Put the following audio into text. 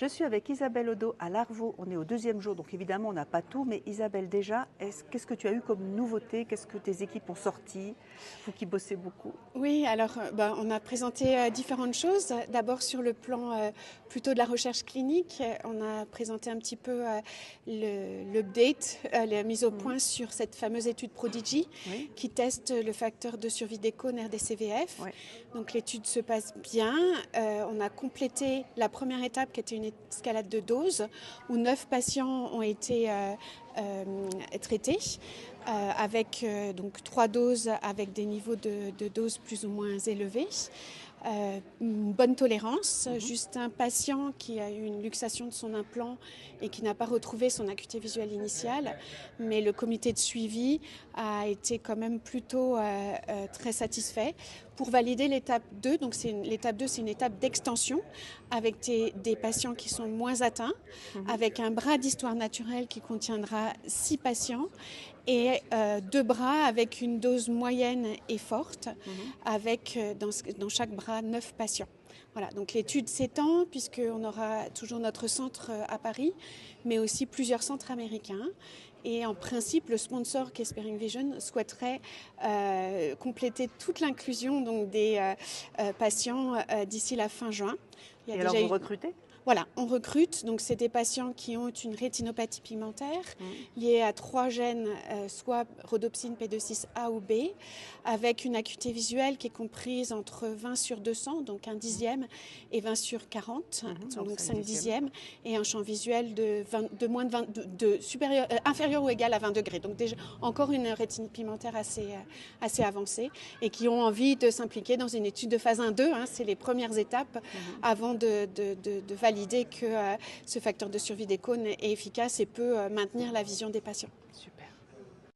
Je suis avec Isabelle Odo à l'Arvaux. On est au deuxième jour, donc évidemment on n'a pas tout, mais Isabelle déjà, qu'est-ce que tu as eu comme nouveauté? Qu'est-ce que tes équipes ont sorti? Vous qui bossez beaucoup. Oui, alors on a présenté différentes choses. D'abord sur le plan plutôt de la recherche clinique, on a présenté un petit peu l'update, la mise au point sur cette fameuse étude Prodigy Oui. qui teste le facteur de survie des cônes RDCVF. Oui. Donc l'étude se passe bien. On a complété la première étape qui était une escalade de doses où 9 patients ont été traités. Avec donc 3 doses avec des niveaux de doses plus ou moins élevés. Une bonne tolérance, juste un patient qui a eu une luxation de son implant et qui n'a pas retrouvé son acuité visuelle initiale, mais le comité de suivi a été quand même plutôt très satisfait. Pour valider l'étape 2, donc l'étape 2 c'est une étape d'extension avec des patients qui sont moins atteints, avec un bras d'histoire naturelle qui contiendra 6 patients et 2 bras avec une dose moyenne et forte, avec dans chaque bras 9 patients. Voilà, donc l'étude s'étend puisqu'on aura toujours notre centre à Paris, mais aussi plusieurs centres américains. Et en principe, le sponsor qui est Sparing Vision souhaiterait compléter toute l'inclusion donc, des patients d'ici la fin juin. Et alors vous recrutez ? Voilà, on recrute, donc c'est des patients qui ont une rétinopathie pigmentaire liée à 3 gènes, soit rhodopsine P26A ou B, avec une acuité visuelle qui est comprise entre 20 sur 200, donc un dixième, et 20 sur 40, donc 5 dixièmes, et un champ visuel inférieur ou égal à 20 degrés. Donc déjà encore une rétine pigmentaire assez avancée, et qui ont envie de s'impliquer dans une étude de phase 1-2, c'est les premières étapes avant de valider que ce facteur de survie des cônes est efficace et peut maintenir la vision des patients. Super.